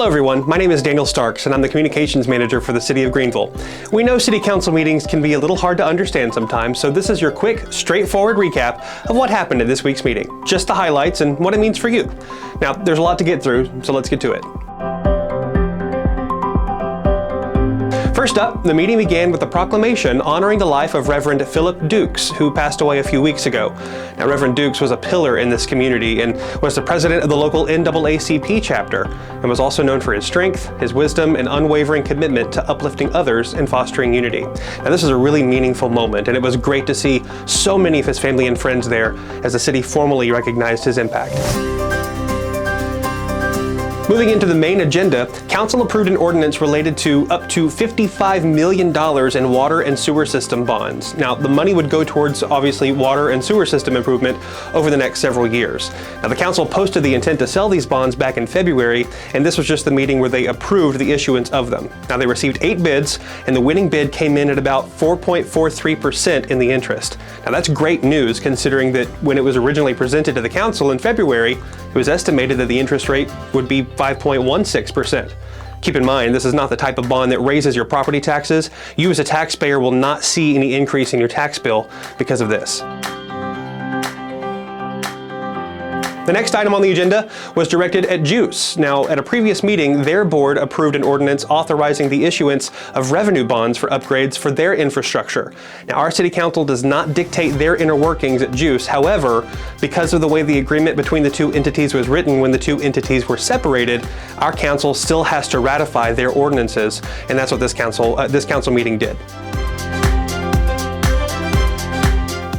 Hello everyone, my name is Daniel Starks and I'm the Communications Manager for the City of Greenville. We know City Council meetings can be a little hard to understand sometimes, so this is your quick, straightforward recap of what happened at this week's meeting. Just the highlights and what it means for you. Now, there's a lot to get through, so let's get to it. First up, the meeting began with a proclamation honoring the life of Reverend Philip Dukes, who passed away a few weeks ago. Now, Reverend Dukes was a pillar in this community and was the president of the local NAACP chapter, and was also known for his strength, his wisdom, and unwavering commitment to uplifting others and fostering unity. Now, this is a really meaningful moment, and it was great to see so many of his family and friends there as the city formally recognized his impact. Moving into the main agenda, Council approved an ordinance related to up to $55 million in water and sewer system bonds. Now, the money would go towards, obviously, water and sewer system improvement over the next several years. Now, the Council posted the intent to sell these bonds back in February, and this was just the meeting where they approved the issuance of them. Now, they received 8 bids, and the winning bid came in at about 4.43% in the interest. Now, that's great news, considering that when it was originally presented to the Council in February, it was estimated that the interest rate would be 5.16%. Keep in mind, this is not the type of bond that raises your property taxes. You as a taxpayer will not see any increase in your tax bill because of this. The next item on the agenda was directed at Juice. Now, at a previous meeting, their board approved an ordinance authorizing the issuance of revenue bonds for upgrades for their infrastructure. Now, our city council does not dictate their inner workings at Juice. However, because of the way the agreement between the two entities was written when the two entities were separated, our council still has to ratify their ordinances, and that's what this council meeting did.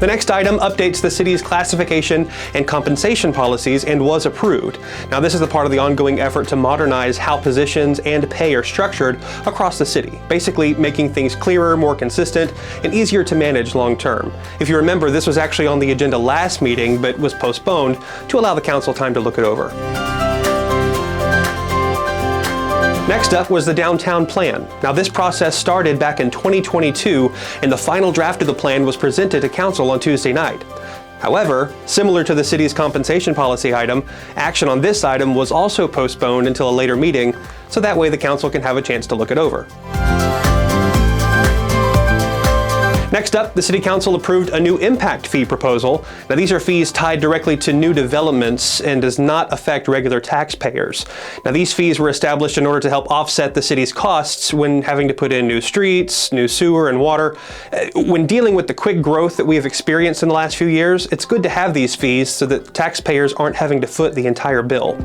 The next item updates the city's classification and compensation policies and was approved. Now, this is the part of the ongoing effort to modernize how positions and pay are structured across the city, basically making things clearer, more consistent, and easier to manage long term. If you remember, this was actually on the agenda last meeting, but was postponed to allow the council time to look it over. Next up was the downtown plan. Now, this process started back in 2022, and the final draft of the plan was presented to council on Tuesday night. However, similar to the city's compensation policy item, action on this item was also postponed until a later meeting, so that way the council can have a chance to look it over. Next up, the City Council approved a new impact fee proposal. Now, these are fees tied directly to new developments and does not affect regular taxpayers. Now, these fees were established in order to help offset the city's costs when having to put in new streets, new sewer, and water. When dealing with the quick growth that we have experienced in the last few years, it's good to have these fees so that taxpayers aren't having to foot the entire bill.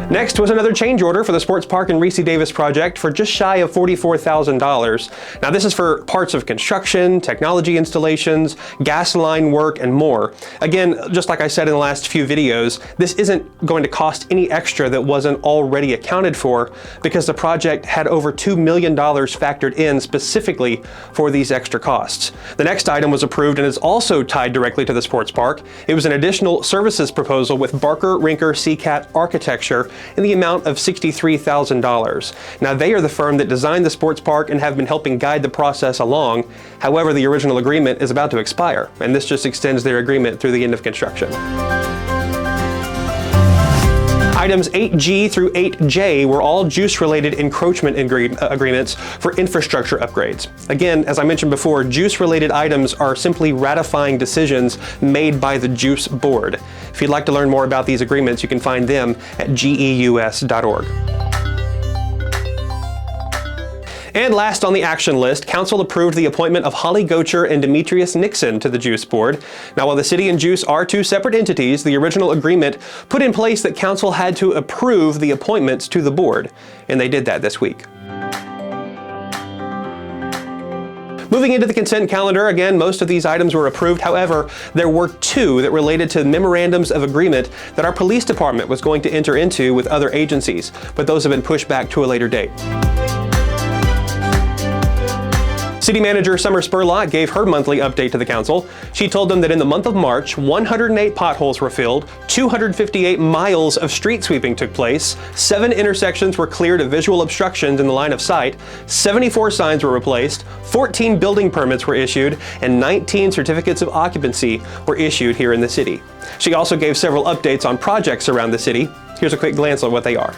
Next was another change order for the Sports Park and Reese Davis project for just shy of $44,000. Now, this is for parts of construction, technology installations, gas line work, and more. Again, just like I said in the last few videos, this isn't going to cost any extra that wasn't already accounted for because the project had over $2 million factored in specifically for these extra costs. The next item was approved and is also tied directly to the sports park. It was an additional services proposal with Barker Rinker CCAT Architecture in the amount of $63,000. Now, they are the firm that designed the sports park and have been helping guide the process along. However, the original agreement is about to expire, and this just extends their agreement through the end of construction. Items 8G through 8J were all Juice-related encroachment agreements for infrastructure upgrades. Again, as I mentioned before, Juice-related items are simply ratifying decisions made by the Juice Board. If you'd like to learn more about these agreements, you can find them at geus.org. And last on the action list, Council approved the appointment of Holly Gocher and Demetrius Nixon to the Juice Board. Now, while the city and Juice are two separate entities, the original agreement put in place that Council had to approve the appointments to the board, and they did that this week. Moving into the consent calendar, again, most of these items were approved. However, there were 2 that related to memorandums of agreement that our police department was going to enter into with other agencies, but those have been pushed back to a later date. City Manager Summer Spurlock gave her monthly update to the council. She told them that in the month of March, 108 potholes were filled, 258 miles of street sweeping took place, 7 intersections were cleared of visual obstructions in the line of sight, 74 signs were replaced, 14 building permits were issued, and 19 certificates of occupancy were issued here in the city. She also gave several updates on projects around the city. Here's a quick glance on what they are.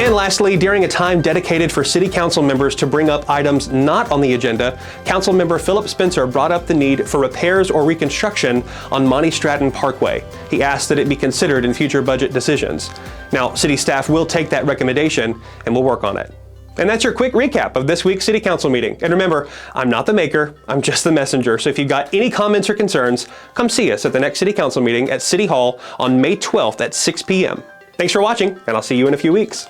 And lastly, during a time dedicated for City Council members to bring up items not on the agenda, Councilmember Philip Spencer brought up the need for repairs or reconstruction on Monty Stratton Parkway. He asked that it be considered in future budget decisions. Now, City staff will take that recommendation and will work on it. And that's your quick recap of this week's City Council meeting. And remember, I'm not the maker, I'm just the messenger. So if you've got any comments or concerns, come see us at the next City Council meeting at City Hall on May 12th at 6 p.m. Thanks for watching, and I'll see you in a few weeks.